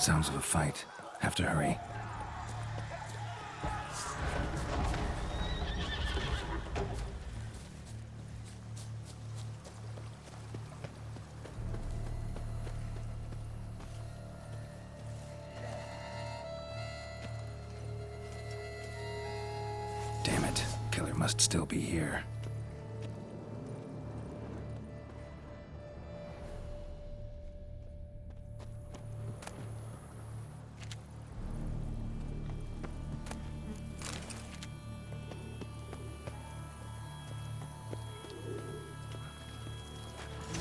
Sounds of a fight. Have to hurry. Damn it. Killer must still be here.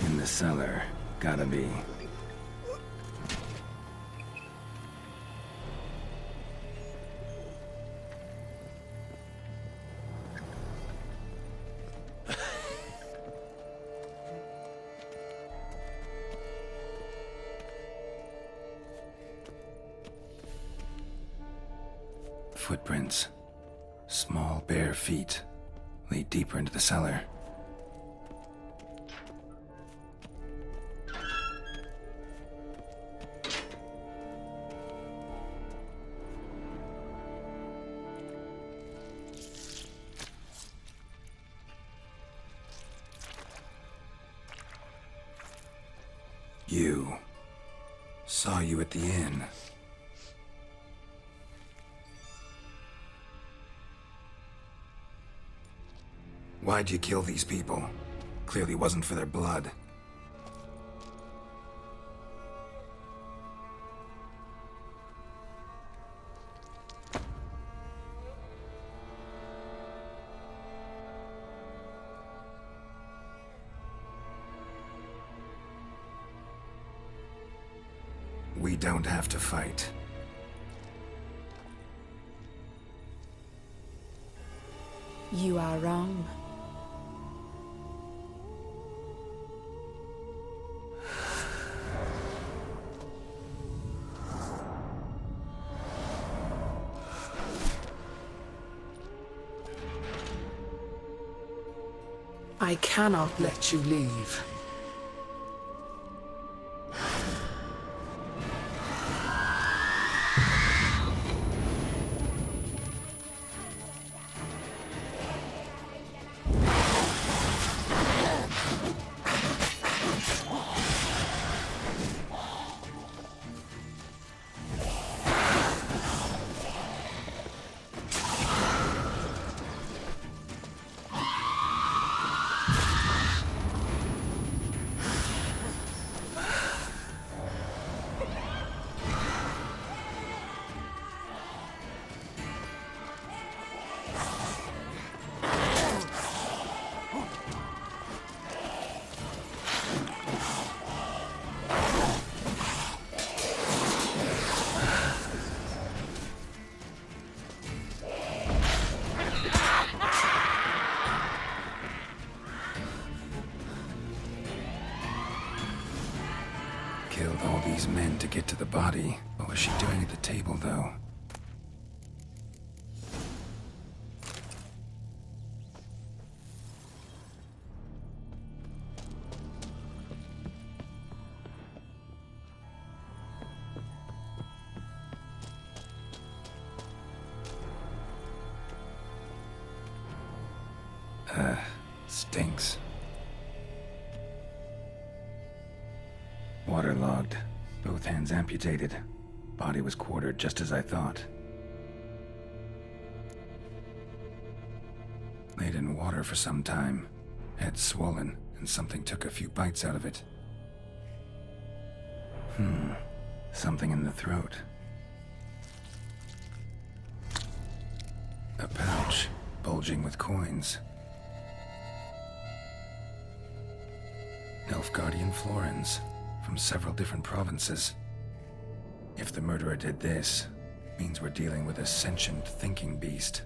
In the cellar. Gotta be. Footprints. Small, bare feet lead deeper into the cellar. You. Saw you at the inn. Why'd you kill these people? Clearly wasn't for their blood. We don't have to fight. You are wrong. I cannot let you leave. Killed all these men to get to the body. What was she doing at the table, though? Stinks. Waterlogged. Both hands amputated. Body was quartered just as I thought. Laid in water for some time. Head swollen, and something took a few bites out of it. Something in the throat. A pouch, bulging with coins. Nilfgaardian florins, from several different provinces. If the murderer did this, means we're dealing with a sentient thinking beast.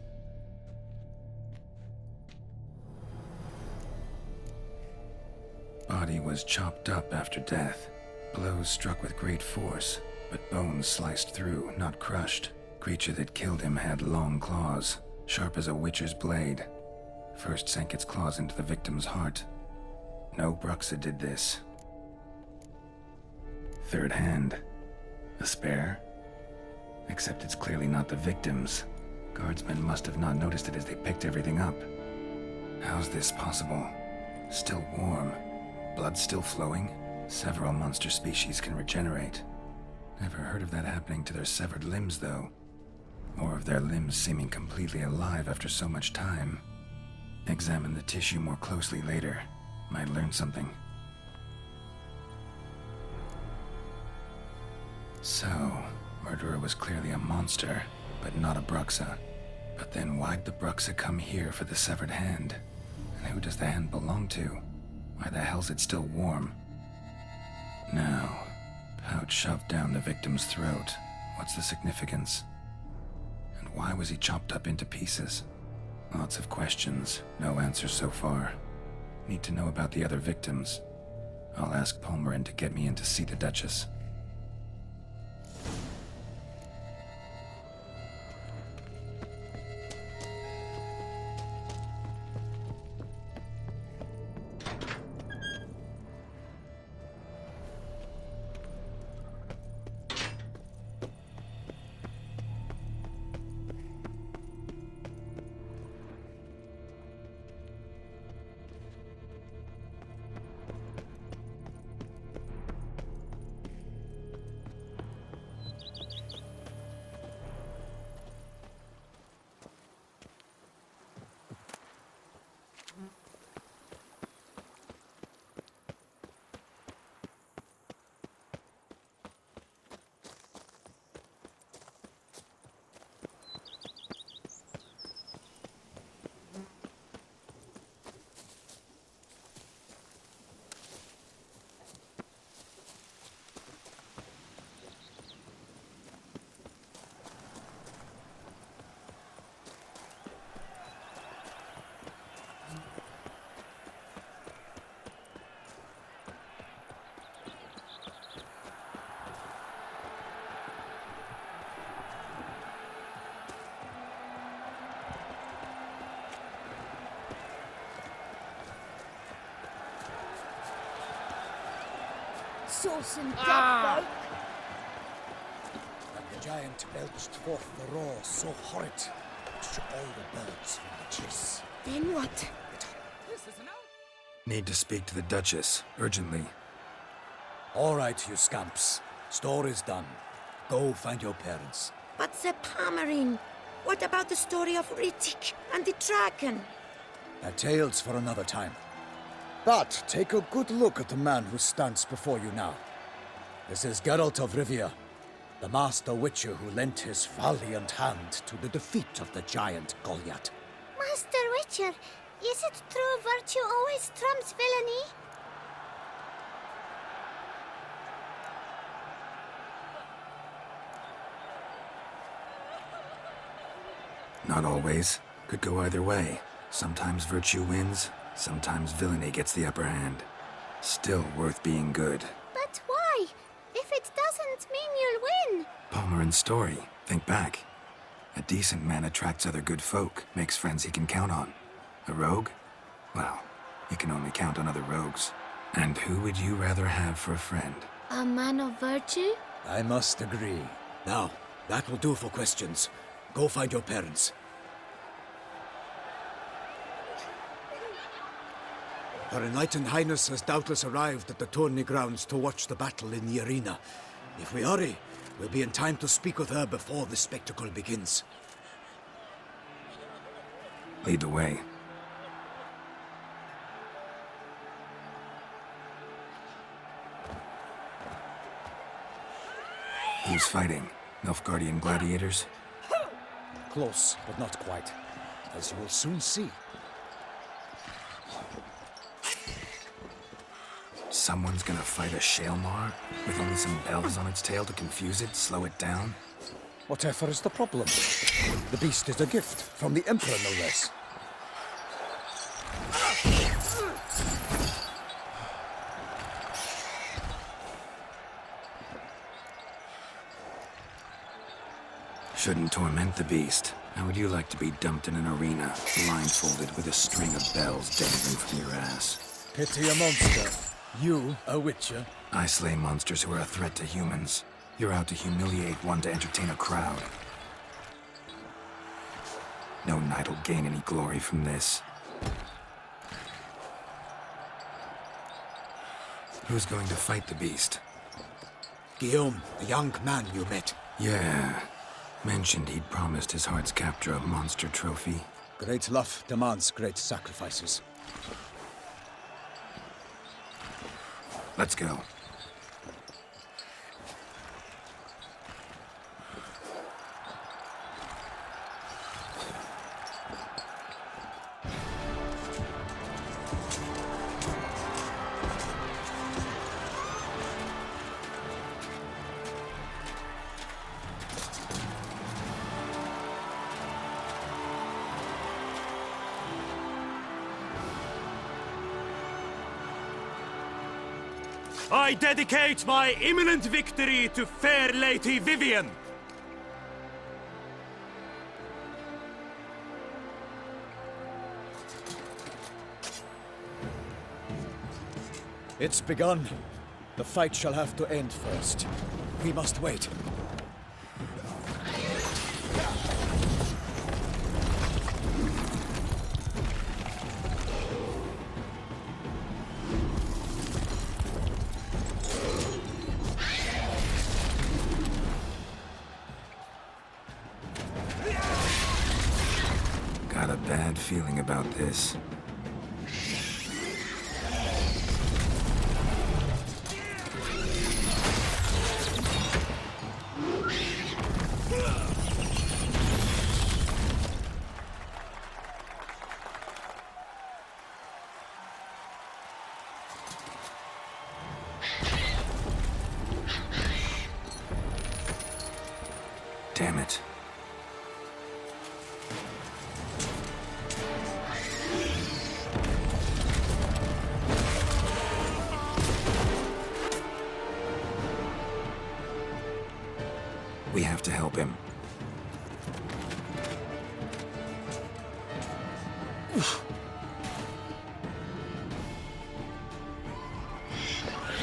Body was chopped up after death. Blows struck with great force, but bones sliced through, not crushed. Creature that killed him had long claws, sharp as a witcher's blade. First sank its claws into the victim's heart. No Bruxa did this. Third hand. A spare? Except it's clearly not the victims. Guardsmen must have not noticed it as they picked everything up. How's this possible? Still warm. Blood still flowing? Several monster species can regenerate. Never heard of that happening to their severed limbs, though. Or of their limbs seeming completely alive after so much time. Examine the tissue more closely later. Might learn something. So, murderer was clearly a monster, but not a Bruxa. But then why'd the Bruxa come here for the severed hand? And who does the hand belong to? Why the hell's it still warm? Now, pouch shoved down the victim's throat. What's the significance? And why was he chopped up into pieces? Lots of questions, no answers so far. Need to know about the other victims. I'll ask Palmerin to get me in to see the Duchess. Saw some dead folk. The giant belched forth the roar so horrid it shook all the birds from the chase. Then what? Need to speak to the Duchess, urgently. All right, you scamps. Story's done. Go find your parents. But the Palmerin. What about the story of Rittik and the dragon? They're tales for another time. But take a good look at the man who stands before you now. This is Geralt of Rivia, the master witcher who lent his valiant hand to the defeat of the giant Goliath. Master Witcher, is it true virtue always trumps villainy? Not always. Could go either way. Sometimes virtue wins, sometimes villainy gets the upper hand. Still worth being good. But why? If it doesn't mean you'll win. Palmerin's story. Think back. A decent man attracts other good folk, makes friends he can count on. A rogue? Well, you can only count on other rogues. And who would you rather have for a friend? A man of virtue? I must agree. Now, that will do for questions. Go find your parents. Her Enlightened Highness has doubtless arrived at the tourney grounds to watch the battle in the arena. If we hurry, we'll be in time to speak with her before the spectacle begins. Lead the way. Who's fighting? Nilfgaardian gladiators? Close, but not quite. As you will soon see. Someone's gonna fight a Shaelmar? With only some bells on its tail to confuse it, slow it down? Whatever is the problem? The beast is a gift from the Emperor, no less. Shouldn't torment the beast. How would you like to be dumped in an arena, blindfolded with a string of bells dangling from your ass? Pity a monster. You, a witcher. I slay monsters who are a threat to humans. You're out to humiliate one to entertain a crowd. No knight will gain any glory from this. Who's going to fight the beast? Guillaume, the young man you met. Yeah. Mentioned he'd promised his heart's capture a monster trophy. Great love demands great sacrifices. Let's go. I dedicate my imminent victory to fair Lady Vivian. It's begun. The fight shall have to end first. We must wait. Got a bad feeling about this. Damn it. We have to help him.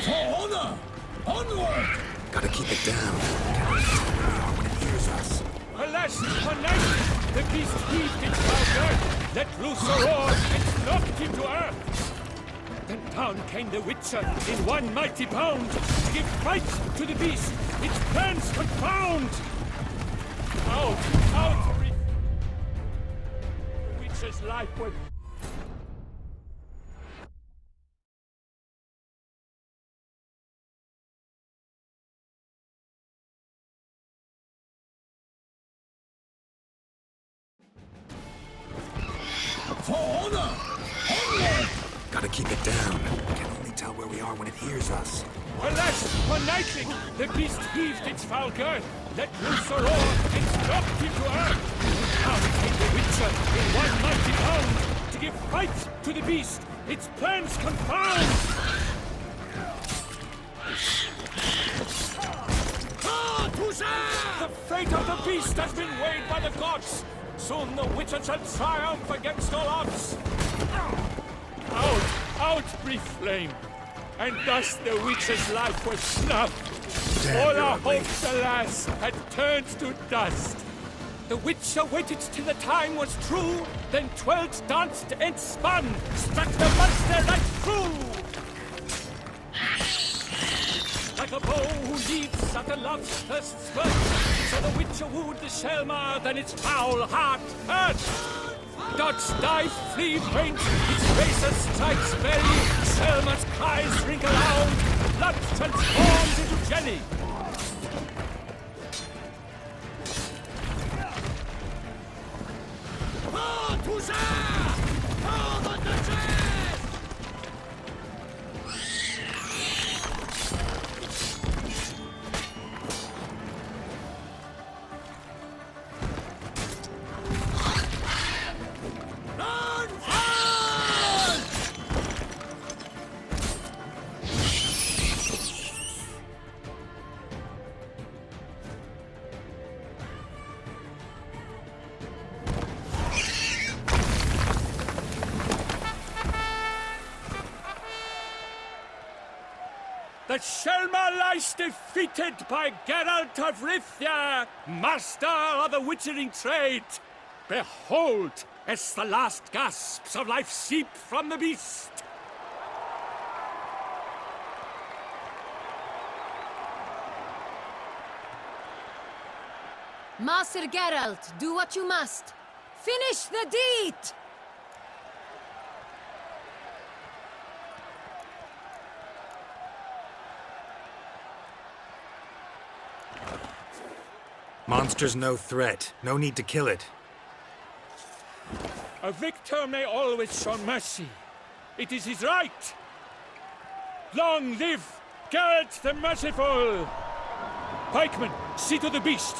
For honor! Onward! Gotta keep it down. When it hears us. Alas, tonight, the beast heaved its foul earth, let loose a roar, and knocked him to earth. Then down came the Witcher in one mighty bound, to give fight to the beast, its plans confound. Out, out, the Witcher's life was... For honor! Onward! Gotta keep it down. Can only tell where we are when it hears us. Alas, for nightling, the beast heaved its foul girth, let loose a roar, and knocked him to earth. Down came the Witcher in one mighty bound, to give fight to the beast, its plans confound. Ah, Toussaint! The fate of the beast has been weighed by the gods. Soon the Witcher shall triumph against all odds. Out, out, brief flame. And thus the Witcher's life was snuffed. Damn, All you're our ugly. hopes, alas, had turned to dust. The Witcher waited till the time was true, then twirled, danced, and spun, struck the monster right through. Like a bow who leaps at a love's first spurt, so the Witcher wooed the Shelmar, then its foul heart hurt. Dodge, dive, flee, faint, its razor strikes belly, Shelmar's cries ring aloud, blood transforms into jelly. Ah, Toussaint! Ah, the Duchess! Shelma lies defeated by Geralt of Rivia, master of the witchering trade. Behold, as the last gasps of life seep from the beast. Master Geralt, do what you must. Finish the deed! Monster's no threat. No need to kill it. A victor may always show mercy. It is his right. Long live Geralt the Merciful! Pikemen, see to the beast.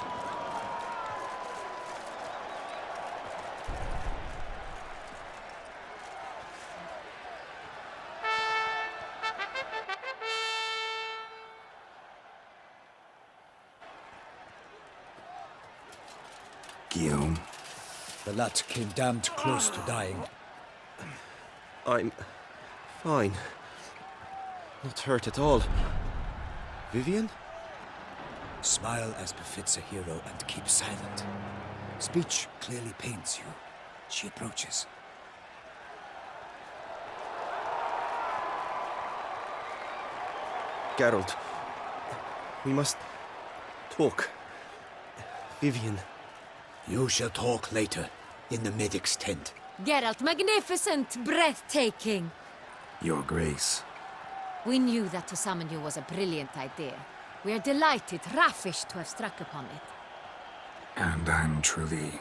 Guillaume. The lad came damned close to dying. I'm fine. Not hurt at all. Vivian? Smile as befits a hero and keep silent. Speech clearly pains you. She approaches. Geralt. We must talk. Vivian. You shall talk later, in the medic's tent. Geralt, magnificent, breathtaking. Your Grace. We knew that to summon you was a brilliant idea. We are delighted, ravished to have struck upon it. And I'm truly,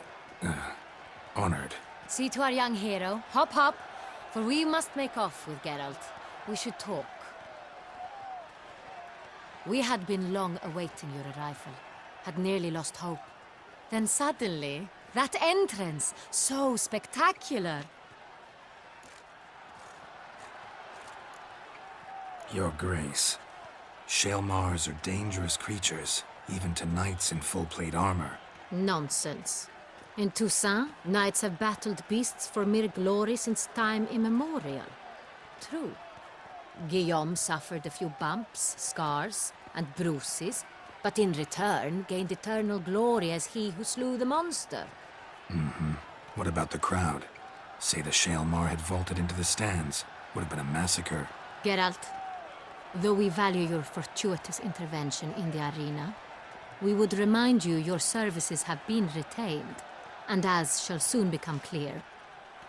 honored. See to our young hero. Hop, hop. For we must make off with Geralt. We should talk. We had been long awaiting your arrival. Had nearly lost hope. Then suddenly, that entrance, so spectacular. Your Grace. Shaelmars are dangerous creatures, even to knights in full plate armor. Nonsense. In Toussaint, knights have battled beasts for mere glory since time immemorial. True. Guillaume suffered a few bumps, scars, and bruises, but in return gained eternal glory as he who slew the monster. What about the crowd? Say the Shaelmar had vaulted into the stands. Would have been a massacre. Geralt, though we value your fortuitous intervention in the arena, we would remind you your services have been retained, and as shall soon become clear,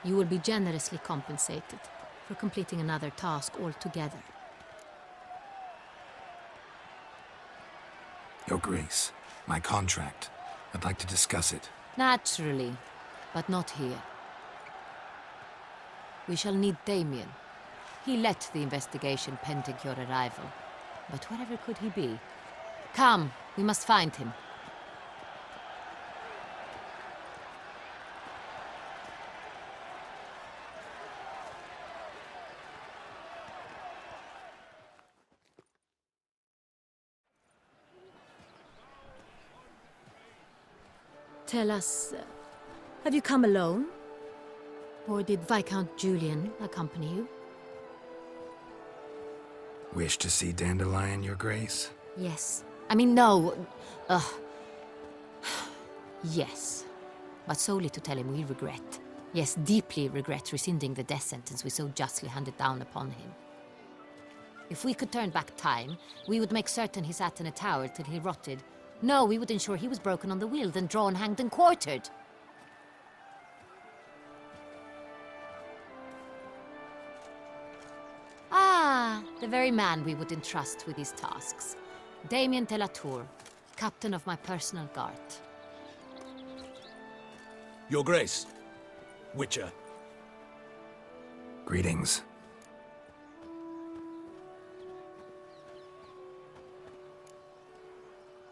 you will be generously compensated for completing another task altogether. Your Grace, my contract. I'd like to discuss it. Naturally, but not here. We shall need Damien. He led the investigation pending your arrival. But wherever could he be? Come, we must find him. Tell us, have you come alone? Or did Viscount Julian accompany you? Wish to see Dandelion, Your Grace? Yes. I mean, no. Yes. But solely to tell him we regret. Yes, deeply regret rescinding the death sentence we so justly handed down upon him. If we could turn back time, we would make certain he sat in a tower till he rotted. No, we would ensure he was broken on the wheel, then drawn, hanged, and quartered. Ah, the very man we would entrust with these tasks. Damien de la Tour, captain of my personal guard. Your Grace. Witcher. Greetings.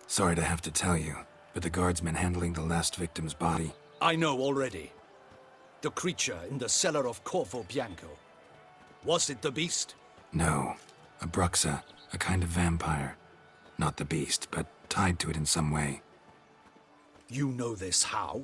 Sorry to have to tell you, but the guardsman handling the last victim's body... I know already. The creature in the cellar of Corvo Bianco. Was it the beast? No. A Bruxa, a kind of vampire. Not the beast, but tied to it in some way. You know this how?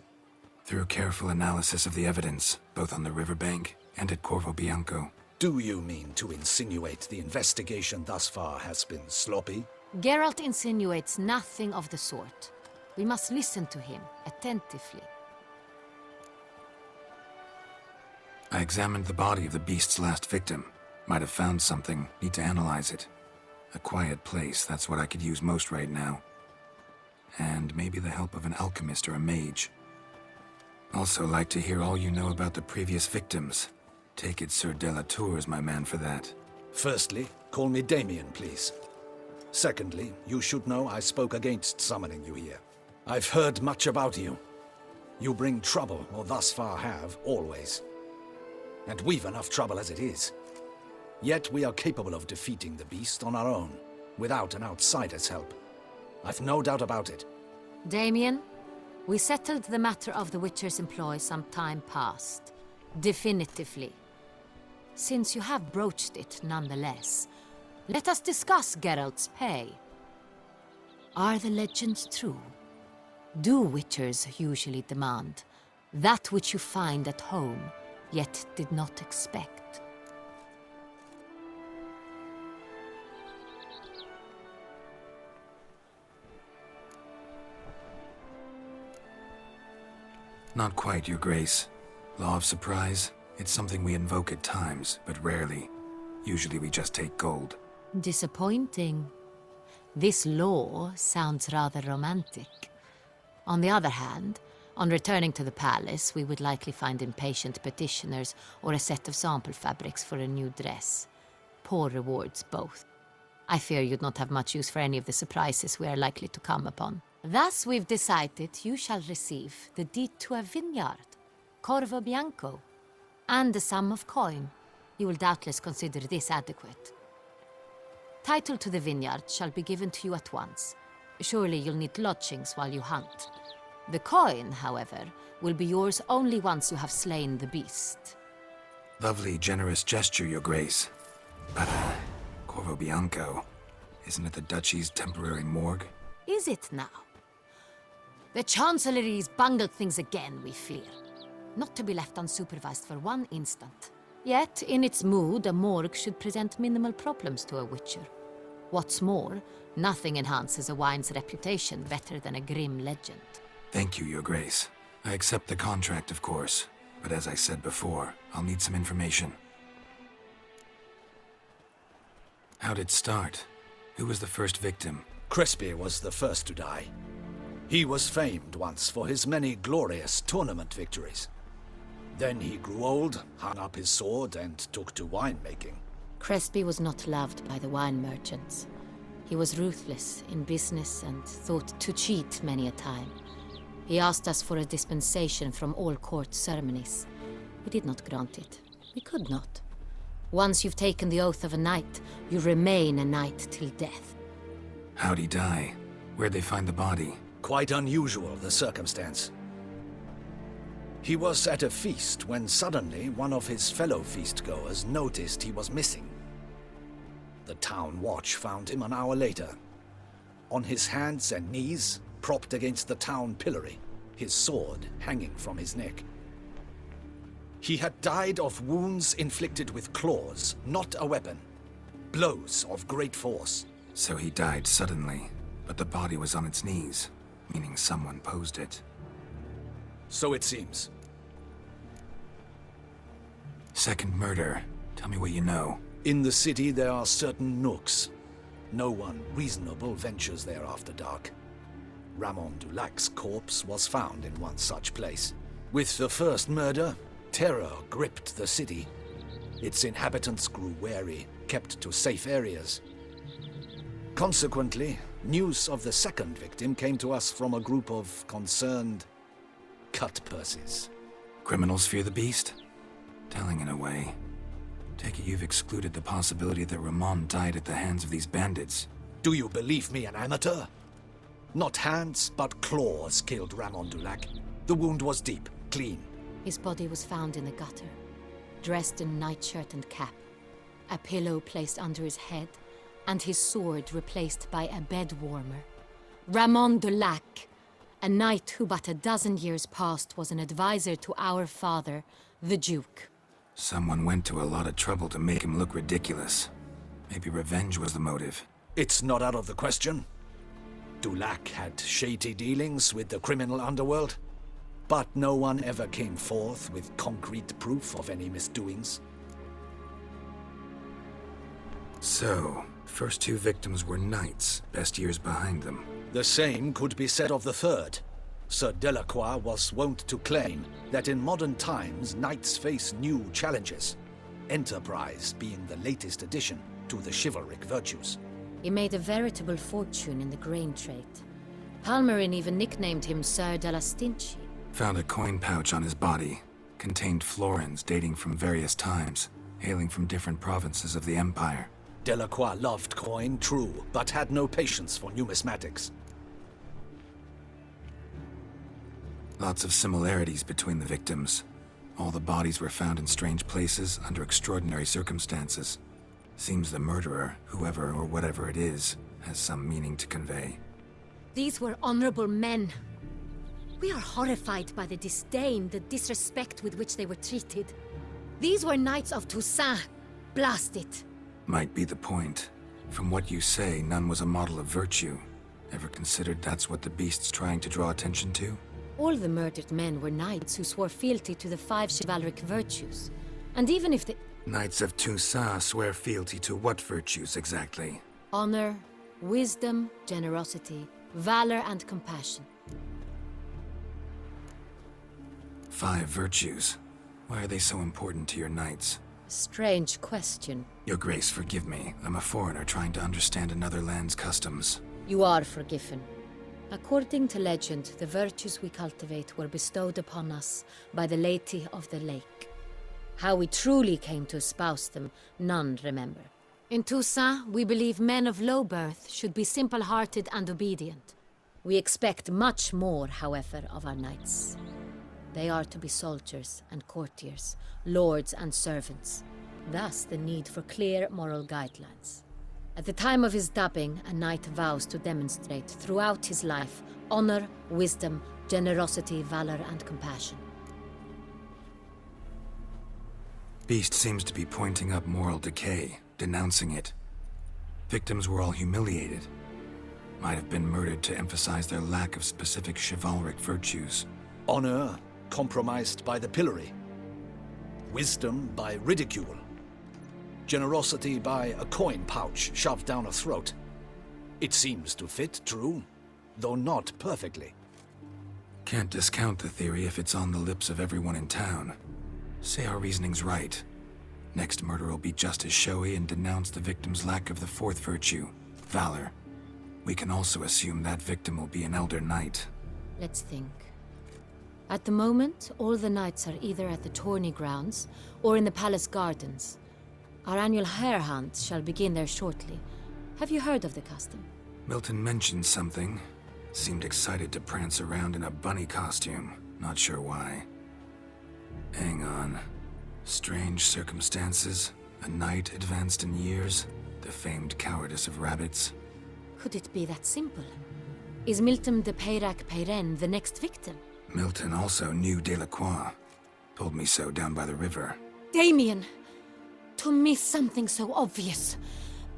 Through careful analysis of the evidence, both on the riverbank and at Corvo Bianco. Do you mean to insinuate the investigation thus far has been sloppy? Geralt insinuates nothing of the sort. We must listen to him attentively. I examined the body of the beast's last victim. Might have found something. Need to analyze it. A quiet place, that's what I could use most right now. And maybe the help of an alchemist or a mage. Also like to hear all you know about the previous victims. Take it Sir Delatour is my man for that. Firstly, call me Damien, please. Secondly, you should know I spoke against summoning you here. I've heard much about you. You bring trouble, or thus far have, always. And we've enough trouble as it is. Yet we are capable of defeating the beast on our own, without an outsider's help. I've no doubt about it. Damien, we settled the matter of the Witcher's employ some time past. Definitively. Since you have broached it nonetheless, let us discuss Geralt's pay. Are the legends true? Do Witchers usually demand that which you find at home, yet did not expect? Not quite, Your Grace. Law of surprise, it's something we invoke at times, but rarely. Usually we just take gold. Disappointing. This law sounds rather romantic. On the other hand, on returning to the palace, we would likely find impatient petitioners or a set of sample fabrics for a new dress. Poor rewards, both. I fear you'd not have much use for any of the surprises we are likely to come upon. Thus, we've decided you shall receive the deed to a vineyard, Corvo Bianco, and a sum of coin. You will doubtless consider this adequate. Title to the vineyard shall be given to you at once. Surely you'll need lodgings while you hunt. The coin, however, will be yours only once you have slain the beast. Lovely, generous gesture, Your Grace. But, Corvo Bianco, isn't it the Duchy's temporary morgue? Is it now? The Chancellery's bungled things again, we fear. Not to be left unsupervised for one instant. Yet, in its mood, a morgue should present minimal problems to a Witcher. What's more, nothing enhances a wine's reputation better than a grim legend. Thank you, Your Grace. I accept the contract, of course. But as I said before, I'll need some information. How'd it start? Who was the first victim? Crespi was the first to die. He was famed once for his many glorious tournament victories. Then he grew old, hung up his sword, and took to winemaking. Crespi was not loved by the wine merchants. He was ruthless in business and thought to cheat many a time. He asked us for a dispensation from all court ceremonies. We did not grant it. We could not. Once you've taken the oath of a knight, you remain a knight till death. How'd he die? Where'd they find the body? Quite unusual, the circumstance. He was at a feast when suddenly one of his fellow feastgoers noticed he was missing. The town watch found him an hour later. On his hands and knees, propped against the town pillory, his sword hanging from his neck. He had died of wounds inflicted with claws, not a weapon. Blows of great force. So he died suddenly, but the body was on its knees, meaning someone posed it. So it seems. Second murder. Tell me what you know. In the city there are certain nooks. No one reasonable ventures there after dark. Ramon Dulac's corpse was found in one such place. With the first murder, terror gripped the city. Its inhabitants grew wary, kept to safe areas. Consequently, news of the second victim came to us from a group of concerned cut-purses. Criminals fear the beast? Telling in a way. Take it you've excluded the possibility that Ramon died at the hands of these bandits. Do you believe me an amateur? Not hands, but claws killed Ramon Dulac. The wound was deep, clean. His body was found in the gutter, dressed in nightshirt and cap, a pillow placed under his head, and his sword replaced by a bed warmer. Ramon Dulac, a knight who but a dozen years past was an advisor to our father, the Duke. Someone went to a lot of trouble to make him look ridiculous. Maybe revenge was the motive. It's not out of the question. Dulac had shady dealings with the criminal underworld, but no one ever came forth with concrete proof of any misdoings. So, first two victims were knights, best years behind them. The same could be said of the third. Sir Delacroix was wont to claim that in modern times knights face new challenges, enterprise being the latest addition to the chivalric virtues. He made a veritable fortune in the grain trade. Palmerin even nicknamed him Sir de la Stinchi. Found a coin pouch on his body. Contained florins dating from various times, hailing from different provinces of the Empire. Delacroix loved coin, true, but had no patience for numismatics. Lots of similarities between the victims. All the bodies were found in strange places under extraordinary circumstances. Seems the murderer, whoever or whatever it is, has some meaning to convey. These were honorable men. We are horrified by the disdain, the disrespect with which they were treated. These were knights of Toussaint. Blast it. Might be the point. From what you say, none was a model of virtue. Ever considered that's what the beast's trying to draw attention to? All the murdered men were knights who swore fealty to the 5 chivalric virtues. And even if the Knights of Toussaint swear fealty to what virtues exactly? honor, wisdom, generosity, valor, and compassion. 5 virtues. Why are they so important to your knights? Strange question. Your Grace, forgive me. I'm a foreigner trying to understand another land's customs. You are forgiven. According to legend, the virtues we cultivate were bestowed upon us by the Lady of the Lake. How we truly came to espouse them, none remember. In Toussaint, we believe men of low birth should be simple-hearted and obedient. We expect much more, however, of our knights. They are to be soldiers and courtiers, lords and servants. Thus, the need for clear moral guidelines. At the time of his dubbing, a knight vows to demonstrate throughout his life honor, wisdom, generosity, valor, and compassion. Beast seems to be pointing up moral decay, denouncing it. Victims were all humiliated. Might have been murdered to emphasize their lack of specific chivalric virtues. Honor compromised by the pillory. Wisdom by ridicule. Generosity by a coin pouch shoved down a throat. It seems to fit, true, though not perfectly. Can't discount the theory if it's on the lips of everyone in town. Say our reasoning's right. Next murder will be just as showy and denounce the victim's lack of the 4th virtue, valor. We can also assume that victim will be an elder knight. Let's think. At the moment, all the knights are either at the tourney grounds or in the palace gardens. Our annual hare hunt shall begin there shortly. Have you heard of the custom? Milton mentioned something. Seemed excited to prance around in a bunny costume. Not sure why. Hang on. Strange circumstances. A knight advanced in years. The famed cowardice of rabbits. Could it be that simple? Is Milton de Peyrac-Peyren the next victim? Milton also knew Delacroix. Told me so down by the river. Damien! To miss something so obvious.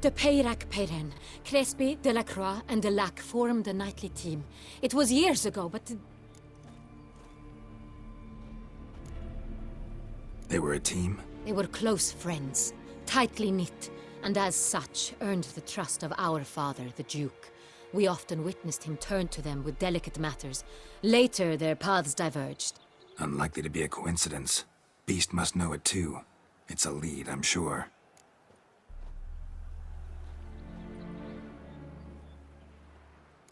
De Peyrac-Peyren, Crespi, Delacroix, and Delac formed a knightly team. It was years ago, but... They were a team? They were close friends, tightly knit, and as such earned the trust of our father, the Duke. We often witnessed him turn to them with delicate matters. Later, their paths diverged. Unlikely to be a coincidence. Beast must know it too. It's a lead, I'm sure.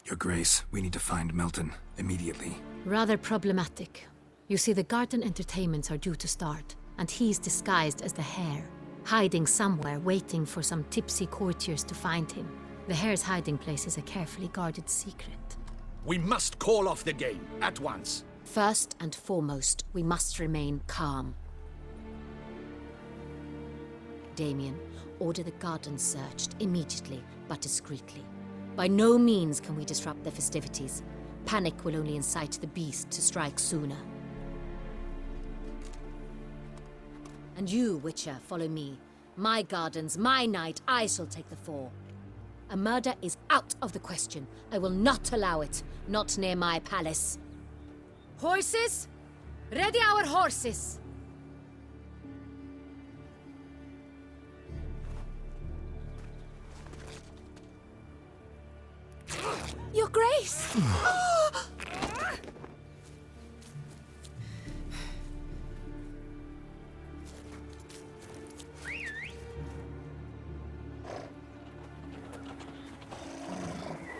Your Grace, we need to find Milton, immediately. Rather problematic. You see, the garden entertainments are due to start, and he's disguised as the hare, hiding somewhere, waiting for some tipsy courtiers to find him. The hare's hiding place is a carefully guarded secret. We must call off the game, at once. First and foremost, we must remain calm. Damien, order the garden searched immediately, but discreetly. By no means can we disrupt the festivities. Panic will only incite the beast to strike sooner. And you, Witcher, follow me. My gardens, my night, I shall take the fall. A murder is out of the question. I will not allow it. Not near my palace. Horses? Ready our horses! Your Grace!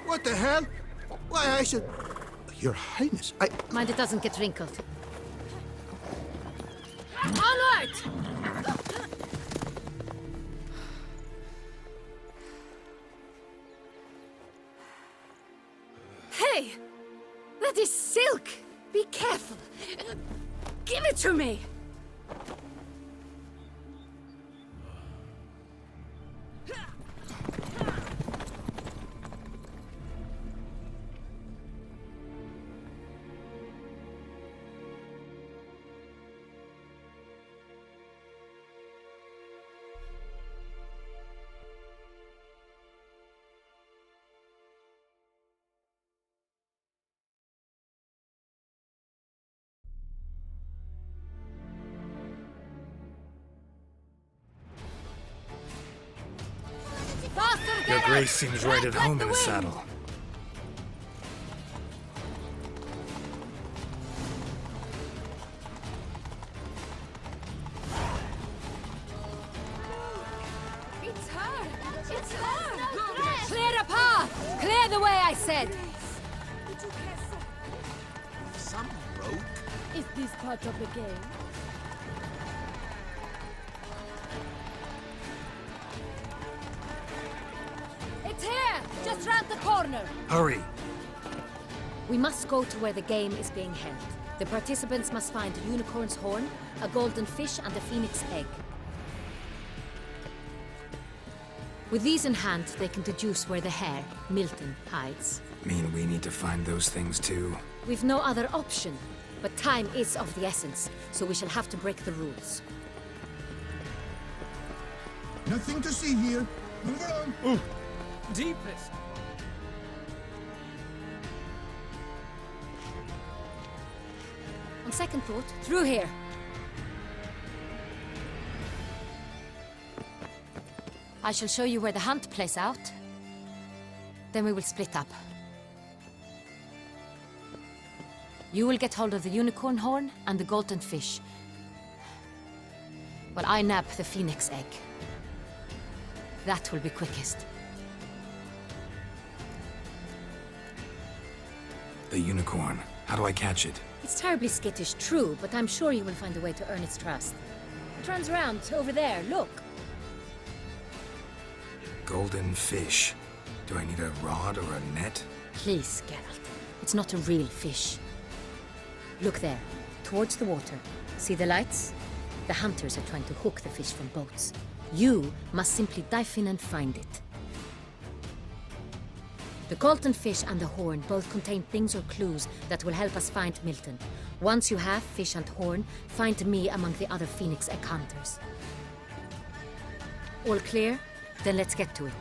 What the hell? Why, I should... Your Highness, I... Mind it doesn't get wrinkled. Onward! Hey! That is silk! Be careful! Give it to me! Your Grace seems right at home in the saddle. It's her! It's her! Clear a path! Clear the way, I said! Some rogue? Is this part of the game? It's here! Just round the corner! Hurry! We must go to where the game is being held. The participants must find a unicorn's horn, a golden fish, and a phoenix egg. With these in hand, they can deduce where the hare, Milton, hides. Mean we need to find those things too? We've no other option, but time is of the essence, so we shall have to break the rules. Nothing to see here. Move along. Deepest. On second thought, through here. I shall show you where the hunt plays out. Then we will split up. You will get hold of the unicorn horn and the golden fish, while I nab the phoenix egg. That will be quickest. The unicorn. How do I catch it? It's terribly skittish, true, but I'm sure you will find a way to earn its trust. It runs around over there, look. Golden fish. Do I need a rod or a net? Please, Geralt. It's not a real fish. Look there, towards the water. See the lights? The hunters are trying to hook the fish from boats. You must simply dive in and find it. The golden fish and the horn both contain things or clues that will help us find Milton. Once you have fish and horn, find me among the other phoenix egg hunters. All clear? Then let's get to it.